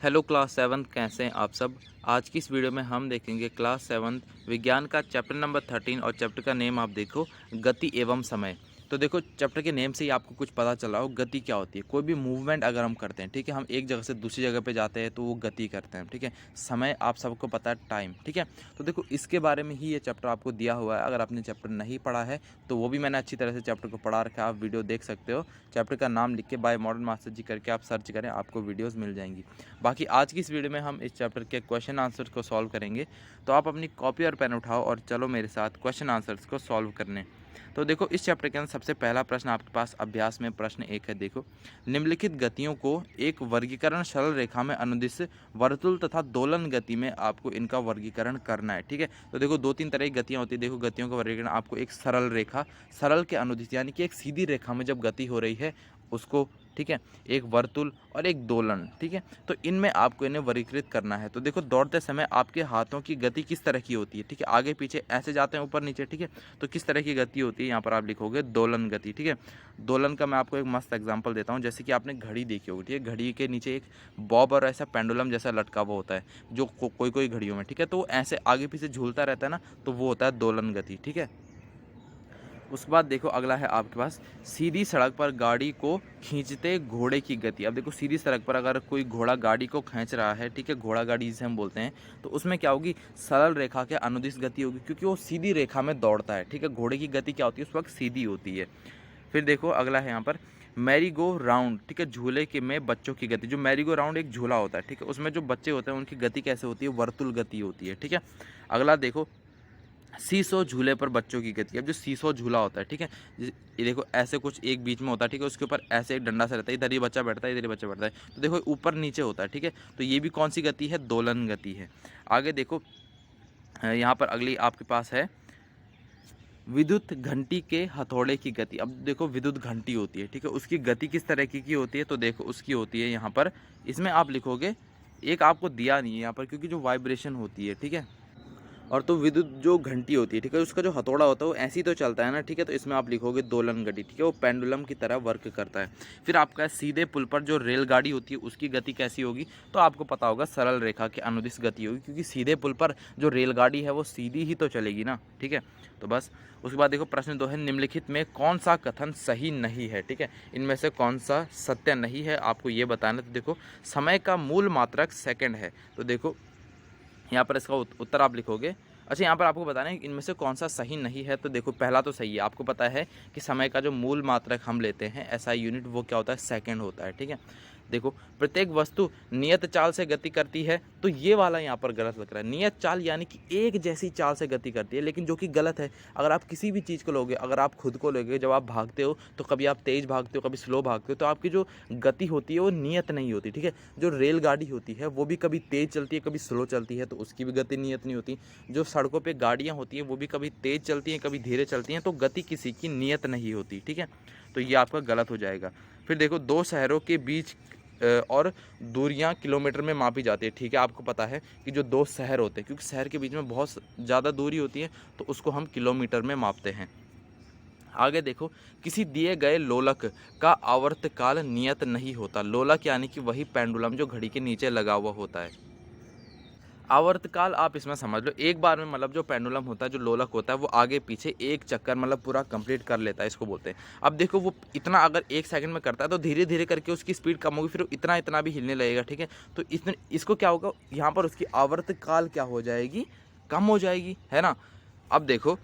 Hello class 7 कैसे हैं आप सब। आज की इस वीडियो में हम देखेंगे क्लास 7 विज्ञान का चैप्टर नंबर 13 और चैप्टर का नेम आप देखो गति एवं समय। तो देखो चैप्टर के नेम से ही आपको कुछ पता चला हो गति क्या होती है। कोई भी मूवमेंट अगर हम करते हैं, ठीक है, हम एक जगह से दूसरी जगह पे जाते हैं तो वो गति करते हैं, ठीक है। समय आप सबको पता है टाइम, ठीक है। तो देखो इसके बारे में ही ये चैप्टर आपको दिया हुआ है। अगर आपने चैप्टर नहीं पढ़ा है तो वो भी मैंने अच्छी तरह से चैप्टर को पढ़ा रखा है, आप वीडियो देख सकते हो। चैप्टर का नाम लिख के बाय मॉडर्न मास्टर जी करके आप सर्च करें, आपको वीडियोज़ मिल जाएंगी। बाकी आज की इस वीडियो में हम इस चैप्टर के क्वेश्चन आंसर्स को सॉल्व करेंगे। तो आप अपनी कॉपी और पेन उठाओ और चलो मेरे साथ क्वेश्चन आंसर्स को सॉल्व करने। तो देखो इस चैप्टर के अंदर सबसे पहला प्रश्न आपके पास अभ्यास में प्रश्न 1 है। देखो निम्नलिखित गतियों को एक वर्गीकरण सरल रेखा में अनुदिश वर्तुल तथा दोलन गति में आपको इनका वर्गीकरण करना है, ठीक है। तो देखो 2-3 तरह की गतियाँ होती है। देखो गतियों का वर्गीकरण आपको एक सरल रेखा, सरल के अनुदिश यानी कि एक सीधी रेखा में जब गति हो रही है उसको, ठीक है, एक वर्तुल और एक दोलन, ठीक है। तो इनमें आपको इन्हें वर्गीकृत करना है। तो देखो दौड़ते समय आपके हाथों की गति किस तरह की होती है, ठीक है, आगे पीछे ऐसे जाते हैं ऊपर नीचे, ठीक है। तो किस तरह की गति होती है, यहाँ पर आप लिखोगे दोलन गति, ठीक है। दोलन का मैं आपको एक मस्त एग्जांपल देता हूँ। जैसे कि आपने घड़ी देखी होगी, ठीक है, घड़ी के नीचे एक बॉब और ऐसा पेंडुलम जैसा लटका हुआ होता है जो कोई कोई घड़ियों में, ठीक है। तो वो ऐसे आगे पीछे झूलता रहता है ना, तो वो होता है दोलन गति, ठीक है। उसके बाद देखो अगला है आपके पास सीधी सड़क पर गाड़ी को खींचते घोड़े की गति। अब देखो सीधी सड़क पर अगर कोई घोड़ा गाड़ी को खींच रहा है, ठीक है, घोड़ा गाड़ी जिसे हम बोलते हैं, तो उसमें क्या होगी, सरल रेखा के अनुदिश गति होगी क्योंकि वो सीधी रेखा में दौड़ता है, ठीक है। घोड़े की गति क्या होती है, उस वक्त सीधी होती है। फिर देखो अगला है यहाँ पर मैरी गो राउंड, ठीक है, झूले के में बच्चों की गति। जो मैरी गो राउंड एक झूला होता है, ठीक है, उसमें जो बच्चे होते हैं उनकी गति कैसे होती है, वर्तुल गति होती है, ठीक है। अगला देखो सीसो झूले पर बच्चों की गति। अब जो सीसो झूला होता है, ठीक है, ये देखो ऐसे कुछ एक बीच में होता है, ठीक है, उसके ऊपर ऐसे एक डंडा सा रहता है, इधर ही बच्चा बैठता है, इधर ही बच्चा बैठता है, तो देखो ऊपर नीचे होता है, ठीक है। तो ये भी कौन सी गति है, दोलन गति है। आगे देखो यहाँ पर अगली आपके पास है विद्युत घंटी के हथौड़े की गति। अब देखो विद्युत घंटी होती है, ठीक है, उसकी गति किस तरह की होती है, तो देखो उसकी होती है यहाँ पर, इसमें आप लिखोगे, एक आपको दिया नहीं है यहाँ पर क्योंकि जो वाइब्रेशन होती है, ठीक है, और तो विद्युत जो घंटी होती है, ठीक है, उसका जो हथौड़ा होता है वो ऐसे ही तो चलता है ना, ठीक है। तो इसमें आप लिखोगे दोलन गति, ठीक है, वो पेंडुलम की तरह वर्क करता है। फिर आपका सीधे पुल पर जो रेलगाड़ी होती है उसकी गति कैसी होगी, तो आपको पता होगा सरल रेखा की अनुदिश गति होगी क्योंकि सीधे पुल पर जो रेलगाड़ी है वो सीधी ही तो चलेगी ना, ठीक है। तो बस उसके बाद देखो प्रश्न 2 है निम्नलिखित में कौन सा कथन सही नहीं है, ठीक है, इनमें से कौन सा सत्य नहीं है आपको ये बताना। तो देखो समय का मूल मात्रक सेकंड है, तो देखो यहाँ पर इसका उत्तर आप लिखोगे। अच्छा यहाँ पर आपको बताना है इनमें से कौन सा सही नहीं है। तो देखो पहला तो सही है, आपको पता है कि समय का जो मूल मात्रक हम लेते हैं एसआई यूनिट वो क्या होता है, सेकंड होता है, ठीक है। देखो प्रत्येक वस्तु नियत चाल से गति करती है, तो ये वाला यहाँ पर गलत लग रहा है। नियत चाल यानी कि एक जैसी चाल से गति करती है, लेकिन जो कि गलत है। अगर आप किसी भी चीज़ को लोगे, अगर आप खुद को लोगे, जब आप भागते हो तो कभी आप तेज़ भागते हो कभी स्लो भागते हो, तो आपकी जो गति होती है वो नियत नहीं होती, ठीक है। जो रेलगाड़ी होती है वो भी कभी तेज़ चलती है कभी स्लो चलती है, तो उसकी भी गति नियत नहीं होती। जो सड़कों पर गाड़ियाँ होती हैं वो भी कभी तेज़ चलती हैं कभी धीरे चलती हैं, तो गति किसी की नियत नहीं होती, ठीक है। तो ये आपका गलत हो जाएगा। फिर देखो दो शहरों के बीच और दूरियां किलोमीटर में मापी जाती है, ठीक है। आपको पता है कि जो दो शहर होते हैं, क्योंकि शहर के बीच में बहुत ज़्यादा दूरी होती है, तो उसको हम किलोमीटर में मापते हैं। आगे देखो किसी दिए गए लोलक का आवर्तकाल नियत नहीं होता। लोलक यानी कि वही पेंडुलम जो घड़ी के नीचे लगा हुआ होता है। आवर्तकाल आप इसमें समझ लो एक बार में, मतलब जो पेंडुलम होता है जो लोलक होता है वो आगे पीछे एक चक्कर मतलब पूरा कंप्लीट कर लेता है, इसको बोलते हैं। अब देखो वो इतना अगर 1 सेकंड में करता है तो धीरे धीरे करके उसकी स्पीड कम होगी, फिर इतना इतना भी हिलने लगेगा, ठीक है। तो इसको क्या होगा, यहाँ पर उसकी आवर्तकाल क्या हो जाएगी, कम हो जाएगी, है ना। अब देखो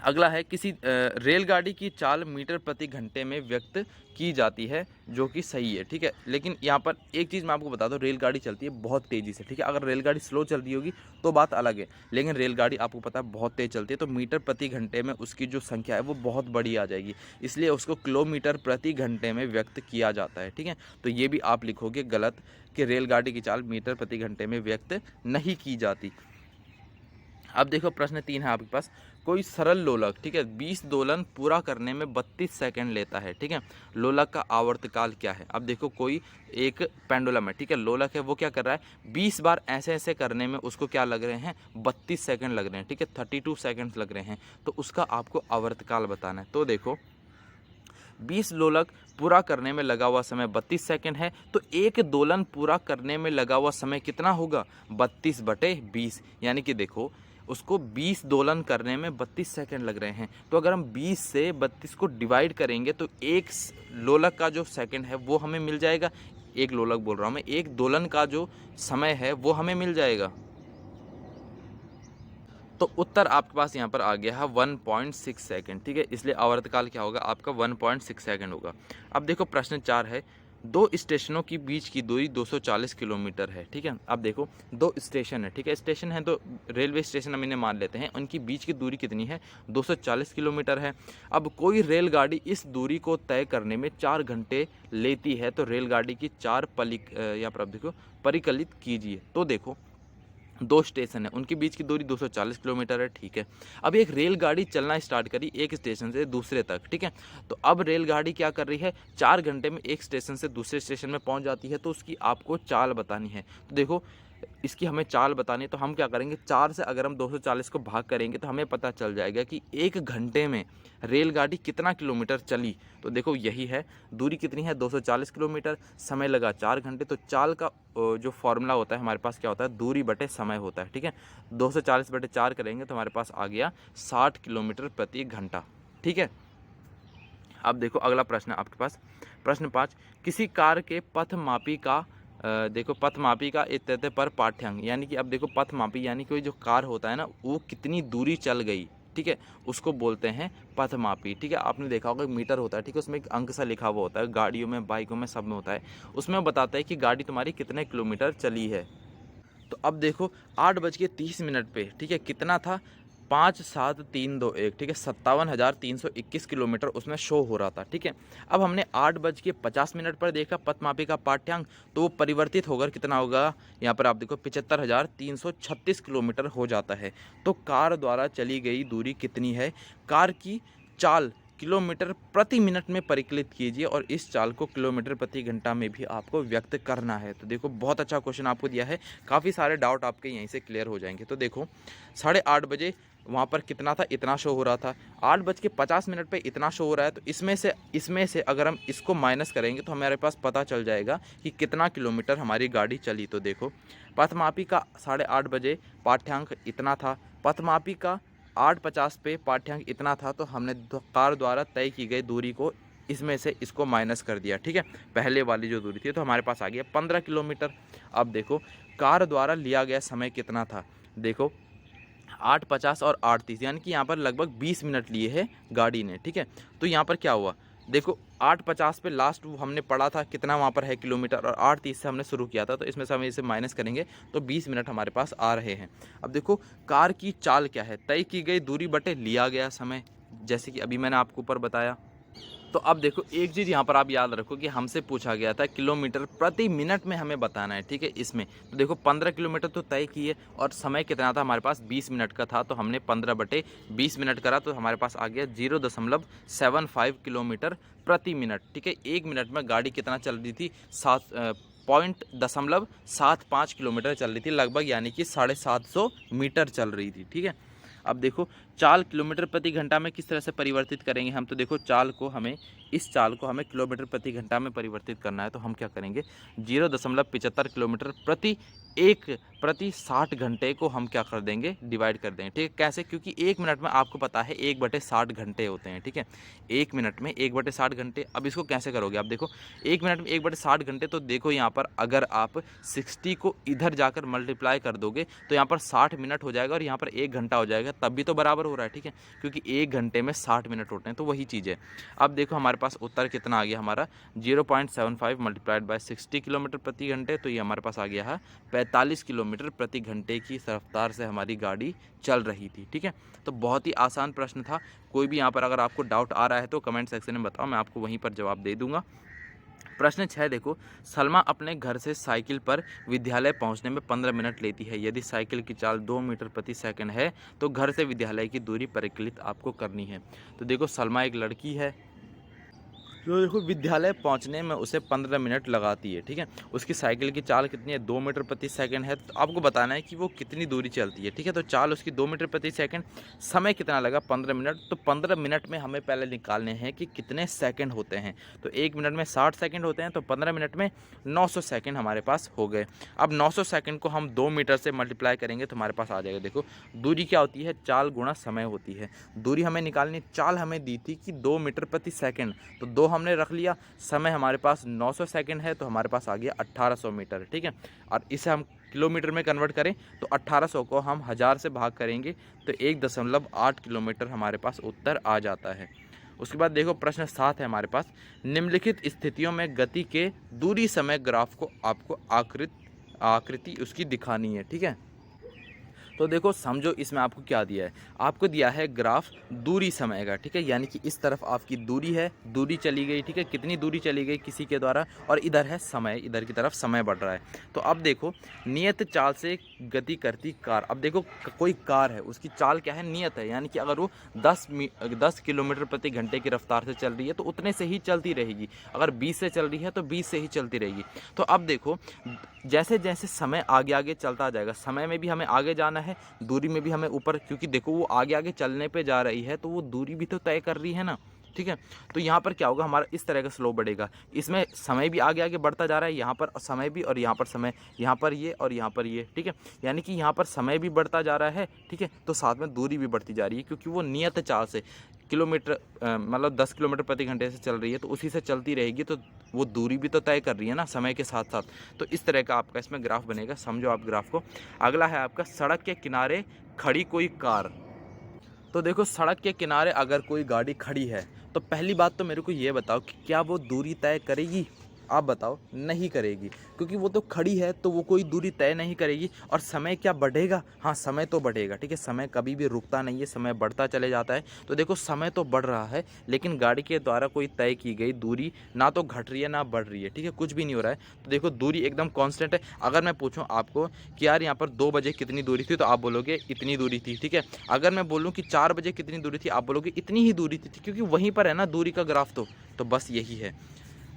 अगला है किसी रेलगाड़ी की चाल मीटर प्रति घंटे में व्यक्त की जाती है, जो कि सही है, ठीक है। लेकिन यहाँ पर एक चीज़ मैं आपको बता दूँ, रेलगाड़ी चलती है बहुत तेज़ी से, ठीक है। अगर रेलगाड़ी स्लो चल रही होगी तो बात अलग है, लेकिन रेलगाड़ी आपको पता है बहुत तेज़ चलती है, तो मीटर प्रति घंटे में उसकी जो संख्या है वो बहुत बड़ी आ जाएगी, इसलिए उसको किलोमीटर प्रति घंटे में व्यक्त किया जाता है, ठीक है। तो ये भी आप लिखोगे गलत कि रेलगाड़ी की चाल मीटर प्रति घंटे में व्यक्त नहीं की जाती। अब देखो प्रश्न 3 है आपके पास, कोई सरल लोलक, ठीक है, 20 दोलन पूरा करने में 32 सेकंड लेता है, ठीक है। लोलक का आवर्तकाल क्या है। अब देखो कोई एक पेंडुलम है, ठीक है, लोलक है, वो क्या कर रहा है 20 बार ऐसे ऐसे करने में उसको क्या लग रहे हैं, 32 सेकंड लग रहे हैं, ठीक है, 32 सेकंड्स लग रहे हैं। तो उसका आपको आवर्तकाल बताना है। तो देखो 20 लोलक पूरा करने में लगा हुआ समय 32 सेकंड है, तो एक दोलन पूरा करने में लगा हुआ समय कितना होगा? 32/20। यानी कि देखो उसको 20 दोलन करने में 32 सेकंड लग रहे हैं, तो अगर हम 20 से 32 को डिवाइड करेंगे तो एक लोलक का जो सेकंड है वो हमें मिल जाएगा। एक लोलक बोल रहा हूँ मैं, एक दोलन का जो समय है वो हमें मिल जाएगा। तो उत्तर आपके पास यहाँ पर आ गया है 1.6 सेकंड, ठीक है। इसलिए आवर्तकाल क्या होगा आपका? 1.6 सेकंड होगा। अब देखो प्रश्न 4 है, दो स्टेशनों की बीच की दूरी 240 किलोमीटर है, ठीक है। अब देखो दो स्टेशन है, ठीक है, स्टेशन है तो रेलवे स्टेशन हम इन्हें मान लेते हैं, उनकी बीच की दूरी कितनी है? 240 किलोमीटर है। अब कोई रेलगाड़ी इस दूरी को तय करने में 4 घंटे लेती है, तो रेलगाड़ी की यहाँ पर आप देखो परिकलित कीजिए। तो देखो दो स्टेशन है, उनके बीच की दूरी 240 किलोमीटर है, ठीक है। अब एक रेलगाड़ी चलना स्टार्ट करी एक स्टेशन से दूसरे तक, ठीक है। तो अब रेलगाड़ी क्या कर रही है? 4 घंटे में एक स्टेशन से दूसरे स्टेशन में पहुंच जाती है, तो उसकी आपको चाल बतानी है। तो देखो इसकी हमें चाल बतानी है, तो हम क्या करेंगे? 4 से अगर हम 240 को भाग करेंगे तो हमें पता चल जाएगा कि 1 घंटे में रेलगाड़ी कितना किलोमीटर चली। तो देखो यही है, दूरी कितनी है? 240 किलोमीटर, समय लगा 4 घंटे। तो चाल का जो फॉर्मूला होता है हमारे पास क्या होता है? दूरी बटे समय होता है, ठीक है। 240/4 करेंगे तो हमारे पास आ गया 60 किलोमीटर प्रति घंटा, ठीक है। अब देखो अगला प्रश्न आपके पास, प्रश्न 5, किसी कार के पथमापी का देखो पथमापी का इत्यादि पर पाठ्यांक, यानी कि अब देखो पथमापी यानी कि जो कार होता है ना वो कितनी दूरी चल गई, ठीक है, उसको बोलते हैं पथमापी, ठीक है। आपने देखा होगा मीटर होता है, ठीक है, उसमें एक अंक सा लिखा हुआ होता है, गाड़ियों में बाइकों में सब में होता है, उसमें बताता है कि गाड़ी तुम्हारी कितने किलोमीटर चली है। तो अब देखो 8:30 पे, ठीक है, कितना था? 57321, ठीक है, 57,321 किलोमीटर उसमें शो हो रहा था, ठीक है। अब हमने 8:50 पर देखा पथमापी का पाठ्यांक, तो वो परिवर्तित होकर कितना होगा? यहाँ पर आप देखो 75,336 किलोमीटर हो जाता है। तो कार द्वारा चली गई दूरी कितनी है? कार की चाल किलोमीटर प्रति मिनट में परिकलित कीजिए, और इस चाल को किलोमीटर प्रति घंटा में भी आपको व्यक्त करना है। तो देखो बहुत अच्छा क्वेश्चन आपको दिया है, काफ़ी सारे डाउट आपके यहीं से क्लियर हो जाएंगे। तो देखो 8:30 वहाँ पर कितना था? इतना शो हो रहा था। 8:50 पे इतना शो हो रहा है, तो इसमें से अगर हम इसको माइनस करेंगे तो हमारे पास पता चल जाएगा कि कितना किलोमीटर हमारी गाड़ी चली। तो देखो पथमापी का 8:30 पाठ्यांक इतना था, पथमापी का 8:50 पे पाठ्यांक इतना था, तो हमने कार द्वारा तय की गई दूरी को इसमें से इसको माइनस कर दिया, ठीक है, पहले वाली जो दूरी थी, तो हमारे पास आ गया 15 किलोमीटर। अब देखो कार द्वारा लिया गया समय कितना था? देखो 8:50 और 8:30, यानी कि यहाँ पर लगभग 20 मिनट लिए है गाड़ी ने, ठीक है। तो यहाँ पर क्या हुआ? देखो 8:50 पे लास्ट हमने पढ़ा था कितना वहाँ पर है किलोमीटर, और 8:30 से हमने शुरू किया था, तो इसमें से हम इसे माइनस करेंगे तो 20 मिनट हमारे पास आ रहे हैं। अब देखो कार की चाल क्या है? तय की गई दूरी बटे लिया गया समय, जैसे कि अभी मैंने आपको ऊपर बताया। तो अब देखो एक चीज़ यहाँ पर आप याद रखो कि हमसे पूछा गया था किलोमीटर प्रति मिनट में हमें बताना है, ठीक है। इसमें तो देखो 15 किलोमीटर तो तय किए, और समय कितना था हमारे पास? 20 मिनट का था, तो हमने 15/20 मिनट करा, तो हमारे पास आ गया 0.75 किलोमीटर प्रति मिनट, ठीक है। 1 मिनट में गाड़ी कितना चल रही थी? 7.75 किलोमीटर चल रही थी लगभग, यानी कि 750 मीटर चल रही थी, ठीक है। अब देखो चाल किलोमीटर प्रति घंटा में किस तरह से परिवर्तित करेंगे हम? तो देखो इस चाल को हमें किलोमीटर प्रति घंटा में परिवर्तित करना है, तो हम क्या करेंगे? 0.75 किलोमीटर प्रति 60 घंटे को हम क्या कर देंगे? डिवाइड कर देंगे, ठीक है। कैसे? क्योंकि 1 मिनट में आपको पता है 1/60 घंटे होते हैं, ठीक है। 1 मिनट में 1/60 घंटे। अब इसको कैसे करोगे? आप देखो 1 मिनट में 1/60 घंटे, तो देखो यहाँ पर अगर आप 60 को इधर जाकर मल्टीप्लाई कर दोगे तो यहाँ पर 60 मिनट हो जाएगा, और यहाँ पर 1 घंटा हो जाएगा, तब भी तो बराबर हो रहा है, ठीक है, क्योंकि 1 घंटे में 60 मिनट होते हैं, तो वही चीज़ है। अब देखो हमारे पास उत्तर कितना आ गया हमारा? 0.75 मल्टीप्लाइड बाय 60 किलोमीटर प्रति घंटे, तो ये हमारे पास आ गया है 45 किलोमीटर प्रति घंटे की रफ्तार से हमारी गाड़ी चल रही थी, ठीक है। तो बहुत ही आसान प्रश्न था। कोई भी यहाँ पर अगर आपको डाउट आ रहा है तो कमेंट सेक्शन में बताओ, मैं आपको वहीं पर जवाब दे दूंगा। प्रश्न 6 देखो, सलमा अपने घर से साइकिल पर विद्यालय पहुंचने में 15 मिनट लेती है। यदि साइकिल की चाल 2 मीटर प्रति सेकंड है तो घर से विद्यालय की दूरी परिकलित आपको करनी है। तो देखो सलमा एक लड़की है, तो देखो विद्यालय पहुंचने में उसे 15 मिनट लगाती है, ठीक है। उसकी साइकिल की चाल कितनी है, 2 मीटर प्रति सेकंड है। तो आपको बताना है कि वो कितनी दूरी चलती है, ठीक है। तो चाल उसकी 2 मीटर प्रति सेकंड, समय कितना लगा 15 मिनट। तो 15 मिनट में हमें पहले निकालने हैं कि कितने सेकंड होते हैं। तो 1 मिनट में 60 सेकंड होते हैं, तो 15 मिनट में 900 सेकंड हमारे पास हो गए। अब 900 सेकंड को हम 2 मीटर से मल्टीप्लाई करेंगे तो हमारे पास आ जाएगा। देखो दूरी क्या होती है, चाल गुणा समय होती है। दूरी हमें निकालनी, चाल हमें दी थी कि 2 मीटर प्रति सेकंड, तो 2 हमने रख लिया। समय हमारे पास 900 सेकंड है, तो हमारे पास आ गया 1800 मीटर, ठीक है। और इसे हम किलोमीटर में कन्वर्ट करें तो 1800 को हम 1000 से भाग करेंगे तो 1.8 किलोमीटर हमारे पास उत्तर आ जाता है। उसके बाद देखो प्रश्न 7 है हमारे पास, निम्नलिखित स्थितियों में गति के दूरी समय ग्राफ को आपको आकृति उसकी दिखानी है, ठीक है। तो देखो समझो इसमें आपको क्या दिया है, आपको दिया है ग्राफ दूरी समय का, ठीक है। यानी कि इस तरफ आपकी दूरी है, दूरी चली गई, ठीक है, कितनी दूरी चली गई किसी के द्वारा, और इधर है समय, इधर की तरफ समय बढ़ रहा है। तो अब देखो नियत चाल से गति करती कार। अब देखो कोई कार है, उसकी चाल क्या है, नियत है, यानी कि अगर वो 10 किलोमीटर प्रति घंटे की रफ्तार से चल रही है तो उतने से ही चलती रहेगी। अगर 20 से चल रही है तो 20 से ही चलती रहेगी। तो अब देखो जैसे जैसे समय आगे आगे चलता जाएगा, समय में भी हमें आगे जाना है, दूरी में भी हमें ऊपर, क्योंकि देखो वो आगे आगे चलने पे जा रही है तो वो दूरी भी तो तय कर रही है ना, ठीक है। तो यहाँ पर क्या होगा, हमारा इस तरह का स्लो बढ़ेगा। इसमें समय भी आगे आगे बढ़ता जा रहा है, यहाँ पर समय भी और यहाँ पर समय, यहाँ पर ये और यहाँ पर ये, ठीक है। यानी कि यहाँ पर समय भी बढ़ता जा रहा है, ठीक है, तो साथ में दूरी भी बढ़ती जा रही है, क्योंकि वो नियत चाल से किलोमीटर मतलब 10 किलोमीटर प्रति घंटे से चल रही है, तो उसी से चलती रहेगी, तो वो दूरी भी तो तय कर रही है ना समय के साथ साथ। तो इस तरह का आपका इसमें ग्राफ बनेगा, समझो आप ग्राफ को। अगला है आपका, सड़क के किनारे खड़ी कोई कार। तो देखो सड़क के किनारे अगर कोई गाड़ी खड़ी है तो पहली बात तो मेरे को ये बताओ कि क्या वो दूरी तय करेगी। आप बताओ, नहीं करेगी, क्योंकि वो तो खड़ी है तो वो कोई दूरी तय नहीं करेगी। और समय क्या बढ़ेगा, हाँ समय तो बढ़ेगा, ठीक है। समय कभी भी रुकता नहीं है, समय बढ़ता चले जाता है। तो देखो समय तो बढ़ रहा है, लेकिन गाड़ी के द्वारा कोई तय की गई दूरी ना तो घट रही है ना बढ़ रही है, ठीक है, कुछ भी नहीं हो रहा है। तो देखो दूरी एकदम कॉन्स्टेंट है। अगर मैं पूछूँ आपको कि यार यहाँ पर 2 बजे कितनी दूरी थी, तो आप बोलोगे इतनी दूरी थी, ठीक है। अगर मैं बोलूँ कि 4 बजे कितनी दूरी थी, आप बोलोगे इतनी ही दूरी थी, क्योंकि वहीं पर है ना दूरी का ग्राफ। तो बस यही है।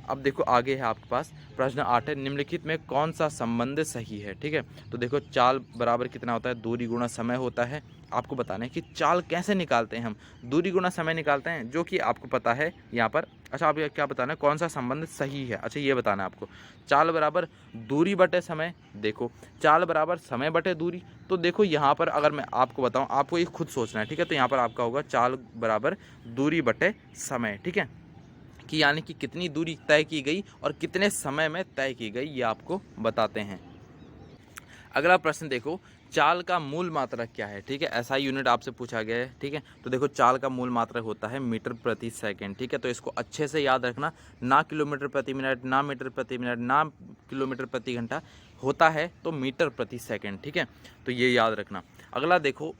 अब देखो आगे है आपके पास प्रश्न 8 है, निम्नलिखित में कौन सा संबंध सही है, ठीक है। तो देखो चाल बराबर कितना होता है, दूरी गुणा समय होता है। आपको बताना है कि चाल कैसे निकालते हैं हम, दूरी गुणा समय निकालते हैं, जो कि आपको पता है यहाँ पर। अच्छा आप क्या बताना है, कौन सा संबंध सही है, अच्छा ये बताना है आपको। चाल बराबर दूरी बटे समय, देखो चाल बराबर समय बटे दूरी। तो देखो यहाँ पर अगर मैं आपको बताऊँ, आपको ये खुद सोचना है, ठीक है। तो यहाँ पर आपका होगा चाल बराबर दूरी बटे समय, ठीक है, कि यानी कि कितनी दूरी तय की गई और कितने समय में तय की गई, ये आपको बताते हैं। अगला प्रश्न देखो, चाल का मूल मात्रक क्या है, ठीक है। ऐसा यूनिट आपसे पूछा गया है, ठीक है। तो देखो चाल का मूल मात्रक होता है मीटर प्रति सेकंड, ठीक है। तो इसको अच्छे से याद रखना, ना किलोमीटर प्रति मिनट, ना मीटर प्रति मिनट, ना किलोमीटर प्रति घंटा, होता है तो मीटर प्रति सेकंड, ठीक है। तो ये याद रखना। अगला देखो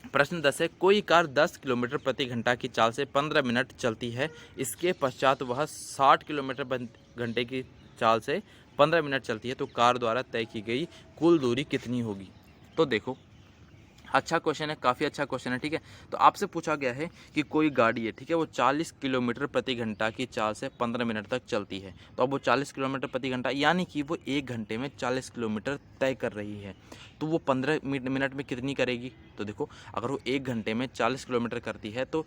प्रश्न 10 है, कोई कार 10 किलोमीटर प्रति घंटा की चाल से 15 मिनट चलती है, इसके पश्चात वह 60 किलोमीटर घंटे की चाल से 15 मिनट चलती है, तो कार द्वारा तय की गई कुल दूरी कितनी होगी। तो देखो अच्छा क्वेश्चन है, काफ़ी अच्छा क्वेश्चन है, ठीक है। तो आपसे पूछा गया है कि कोई गाड़ी है, ठीक है, वो 40 किलोमीटर प्रति घंटा की चाल से 15 मिनट तक चलती है। तो अब वो 40 किलोमीटर प्रति घंटा, यानी कि वो 1 घंटे में 40 किलोमीटर तय कर रही है, तो वो 15 मिनट में कितनी करेगी। तो देखो अगर वो 1 घंटे में 40 किलोमीटर करती है तो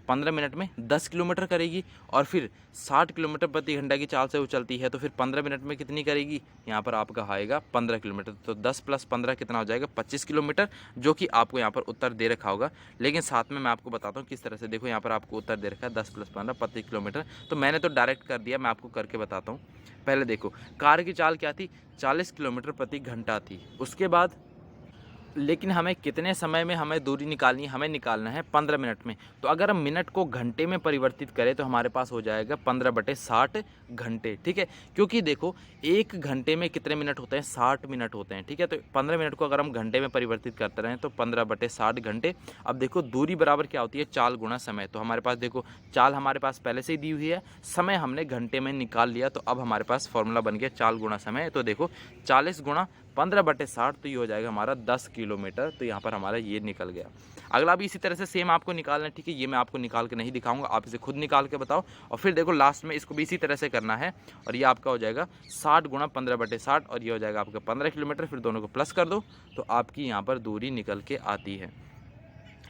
15 मिनट में 10 किलोमीटर करेगी, और फिर 60 किलोमीटर प्रति घंटा की चाल से वो चलती है तो फिर 15 मिनट में कितनी करेगी। यहाँ पर आपका आएगा 15 किलोमीटर, तो 10 + 15 कितना हो जाएगा, 25 किलोमीटर, जो कि आपको यहाँ पर उत्तर दे रखा होगा। लेकिन साथ में मैं आपको बताता हूँ किस तरह से। देखो यहाँ पर आपको उत्तर दे रखा है 10 + 15 25 किलोमीटर, तो मैंने तो डायरेक्ट कर दिया, मैं आपको करके बताता हूँ। पहले देखो कार की चाल क्या थी, 40 किलोमीटर प्रति घंटा थी। उसके बाद लेकिन हमें कितने समय में हमें दूरी निकालनी है, हमें निकालना है 15 मिनट में। तो अगर हम मिनट को घंटे में परिवर्तित करें तो हमारे पास हो जाएगा 15/60 घंटे, ठीक है। क्योंकि देखो 1 घंटे में कितने मिनट होते हैं, 60 मिनट होते हैं, ठीक है। तो 15 मिनट को अगर हम घंटे में परिवर्तित करते रहें तो 15/60 घंटे। अब देखो दूरी बराबर क्या होती है, चाल गुणा समय। तो हमारे पास देखो चाल हमारे पास पहले से ही दी हुई है, समय हमने घंटे में निकाल लिया, तो अब हमारे पास फॉर्मूला बन गया चाल गुणा समय। तो देखो 40 × 15/60 तो ये हो जाएगा हमारा 10 किलोमीटर। तो यहाँ पर हमारा ये निकल गया। अगला भी इसी तरह से सेम आपको निकालना है, ठीक है। ये मैं आपको निकाल के नहीं दिखाऊंगा, आप इसे खुद निकाल के बताओ। और फिर देखो लास्ट में इसको भी इसी तरह से करना है, और ये आपका हो जाएगा 60 × 15/60, और ये हो जाएगा आपका 15 किलोमीटर। फिर दोनों को प्लस कर दो तो आपकी यहाँ पर दूरी निकल के आती है।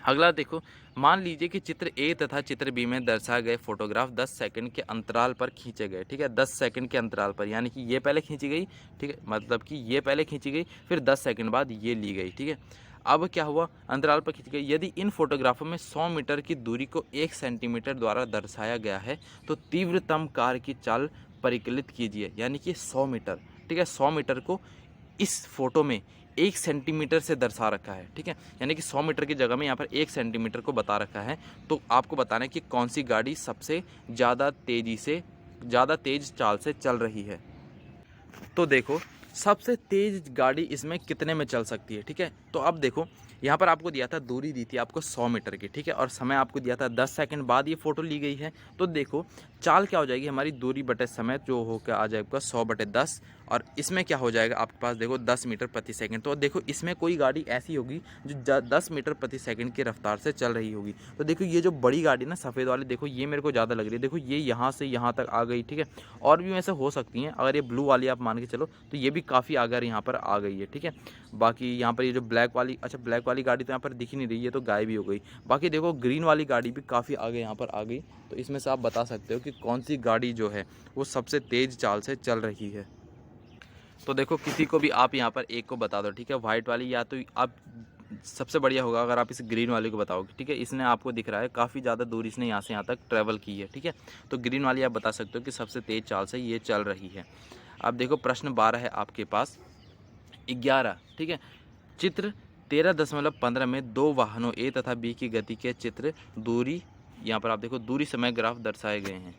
अगला देखो, मान लीजिए कि चित्र ए तथा चित्र बी में दर्शाए गए फोटोग्राफ 10 सेकंड के अंतराल पर खींचे गए, ठीक है। 10 सेकंड के अंतराल पर, यानी कि ये पहले खींची गई, ठीक है, मतलब कि ये पहले खींची गई, फिर 10 सेकंड बाद ये ली गई, ठीक है। अब क्या हुआ, अंतराल पर खींची गई। यदि इन फोटोग्राफों में 100 मीटर की दूरी को 1 सेंटीमीटर द्वारा दर्शाया गया है तो तीव्रतम कार्य की चाल परिकलित कीजिए। यानी कि 100 मीटर, ठीक है, 100 मीटर को इस फोटो में 1 सेंटीमीटर से दर्शा रखा है, ठीक है। यानी कि 100 मीटर की जगह में यहाँ पर 1 सेंटीमीटर को बता रखा है। तो आपको बताना है कि कौन सी गाड़ी सबसे ज़्यादा तेज़ चाल से चल रही है। तो देखो सबसे तेज़ गाड़ी इसमें कितने में चल सकती है, ठीक है। तो अब देखो यहाँ पर आपको दिया था, दूरी दी थी आपको 100 मीटर की, ठीक है, और समय आपको दिया था 10 सेकंड बाद ये फ़ोटो ली गई है। तो देखो चाल क्या हो जाएगी हमारी, दूरी बटे समय जो होकर आ जाएगा 100/10, और इसमें क्या हो जाएगा आपके पास देखो 10 मीटर प्रति सेकंड। तो देखो इसमें कोई गाड़ी ऐसी होगी जो 10 मीटर प्रति सेकंड की रफ्तार से चल रही होगी। तो देखो ये जो बड़ी गाड़ी ना सफ़ेद वाली, देखो ये मेरे को ज़्यादा लग रही है। देखो ये यहाँ से यहाँ तक आ गई, ठीक है, और भी वैसे हो सकती हैं। अगर ये ब्लू वाली आप मान के चलो तो ये भी काफ़ी आगे यहाँ पर आ गई है, ठीक है। बाकी यहाँ पर ये जो ब्लैक वाली, अच्छा ब्लैक वाली गाड़ी तो यहाँ पर दिख ही नहीं रही, ये तो गायब ही हो गई। बाकी देखो ग्रीन वाली गाड़ी भी काफ़ी आगे यहाँ पर आ गई। तो इसमें से आप बता सकते हो कि कौन सी गाड़ी जो है वो सबसे तेज़ चाल से चल रही है। तो देखो किसी को भी आप यहाँ पर एक को बता दो, ठीक है, वाइट वाली, या तो आप सबसे बढ़िया होगा अगर आप इस ग्रीन वाले को बताओगे, ठीक है। इसने आपको दिख रहा है काफ़ी ज़्यादा दूर इसने यहाँ से यहाँ तक ट्रैवल की है, ठीक है। तो ग्रीन वाली आप बता सकते हो कि सबसे तेज़ चाल से ये चल रही है। अब देखो प्रश्न 12 है आपके पास 11, ठीक है। चित्र 13.15 में 2 वाहनों ए तथा बी की गति के चित्र दूरी, यहाँ पर आप देखो दूरी समय ग्राफ दर्शाए गए हैं।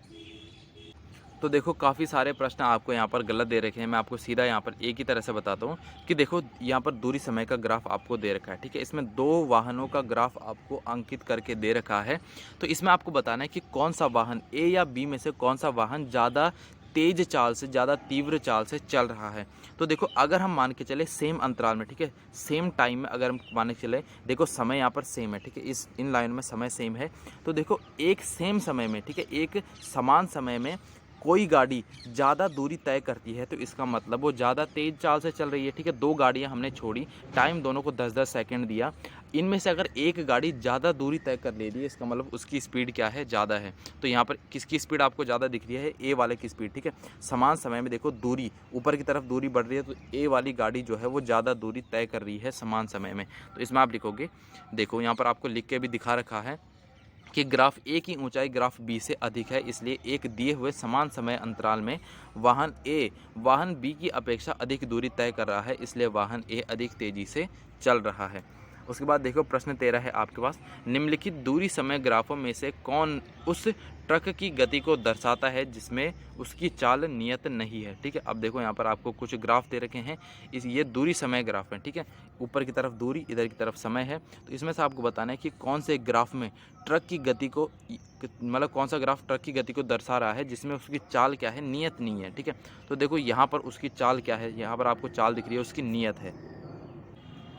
तो देखो काफ़ी सारे प्रश्न आपको यहाँ पर गलत दे रखे हैं। मैं आपको सीधा यहाँ पर एक ही तरह से बताता हूँ कि देखो यहाँ पर दूरी समय का ग्राफ आपको दे रखा है, ठीक है। इसमें 2 वाहनों का ग्राफ आपको अंकित करके दे रखा है। तो इसमें आपको बताना है कि कौन सा वाहन ए या बी में से कौन सा वाहन ज़्यादा तेज चाल से, ज़्यादा तीव्र चाल से चल रहा है। तो देखो अगर हम मान के चले सेम अंतराल में, ठीक है, सेम टाइम में अगर हम मान के चले, देखो समय यहाँ पर सेम है, ठीक है, इन लाइन में समय सेम है। तो देखो एक सेम समय में, ठीक है, एक समान समय में कोई गाड़ी ज़्यादा दूरी तय करती है तो इसका मतलब वो ज़्यादा तेज़ चाल से चल रही है, ठीक है। 2 गाड़ियाँ हमने छोड़ी, टाइम दोनों को 10-10 सेकंड दिया। इनमें से अगर एक गाड़ी ज़्यादा दूरी तय कर ले रही है, इसका मतलब उसकी स्पीड क्या है, ज़्यादा है। तो यहाँ पर किसकी स्पीड आपको ज़्यादा दिख रही है, ए वाले की स्पीड, ठीक है। समान समय में देखो दूरी ऊपर की तरफ दूरी बढ़ रही है, तो ए वाली गाड़ी जो है वो ज़्यादा दूरी तय कर रही है समान समय में। तो इसमें आप लिखोगे, देखो यहाँ पर आपको लिख के भी दिखा रखा है कि ग्राफ ए की ऊंचाई ग्राफ बी से अधिक है, इसलिए एक दिए हुए समान समय अंतराल में वाहन ए वाहन बी की अपेक्षा अधिक दूरी तय कर रहा है, इसलिए वाहन ए अधिक तेजी से चल रहा है। उसके बाद देखो प्रश्न 13 है आपके पास, निम्नलिखित दूरी समय ग्राफों में से कौन उस ट्रक की गति को दर्शाता है जिसमें उसकी चाल नियत नहीं है, ठीक है। अब देखो यहाँ पर आपको कुछ ग्राफ दे रखे हैं, ये दूरी समय ग्राफ है, ठीक है। ऊपर की तरफ दूरी, इधर की तरफ समय है। तो इसमें से आपको बताना है कि कौन से ग्राफ में ट्रक की गति को, मतलब कौन सा ग्राफ ट्रक की गति को दर्शा रहा है जिसमें उसकी चाल क्या है, नियत नहीं है, ठीक है। तो देखो यहाँ पर उसकी चाल क्या है, यहाँ पर आपको चाल दिख रही है, उसकी नियत है।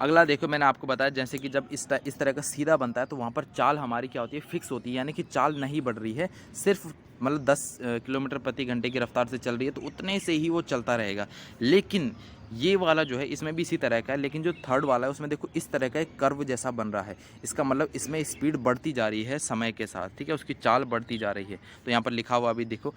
अगला देखो मैंने आपको बताया जैसे कि जब इस तरह का सीधा बनता है तो वहाँ पर चाल हमारी क्या होती है, फिक्स होती है, यानी कि चाल नहीं बढ़ रही है, सिर्फ मतलब 10 किलोमीटर प्रति घंटे की रफ्तार से चल रही है, तो उतने से ही वो चलता रहेगा। लेकिन ये वाला जो है इसमें भी इसी तरह का है, लेकिन जो थर्ड वाला है उसमें देखो इस तरह का एक कर्व जैसा बन रहा है। इसका मतलब इसमें स्पीड बढ़ती जा रही है समय के साथ, ठीक है, उसकी चाल बढ़ती जा रही है। तो यहाँ पर लिखा हुआ अभी देखो,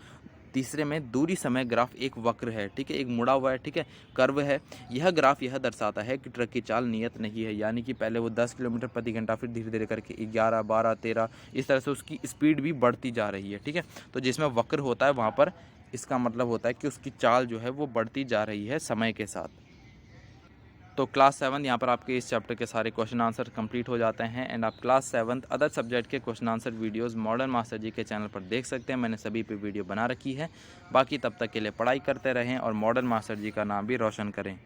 तीसरे में दूरी समय ग्राफ एक वक्र है, ठीक है, एक मुड़ा हुआ है, ठीक है, कर्व है। यह ग्राफ यह दर्शाता है कि ट्रक की चाल नियत नहीं है, यानी कि पहले वो 10 किलोमीटर प्रति घंटा, फिर धीरे धीरे करके 11, 12, 13 इस तरह से उसकी स्पीड भी बढ़ती जा रही है, ठीक है। तो जिसमें वक्र होता है वहाँ पर इसका मतलब होता है कि उसकी चाल जो है वो बढ़ती जा रही है समय के साथ। तो क्लास 7 यहाँ पर आपके इस चैप्टर के सारे क्वेश्चन आंसर कंप्लीट हो जाते हैं एंड आप क्लास 7 अदर सब्जेक्ट के question answer videos modern master ji के चैनल पर देख सकते हैं। मैंने सभी पे वीडियो बना रखी है। बाकी तब तक के लिए पढ़ाई करते रहें और मॉडर्न मास्टर जी का नाम भी रोशन करें।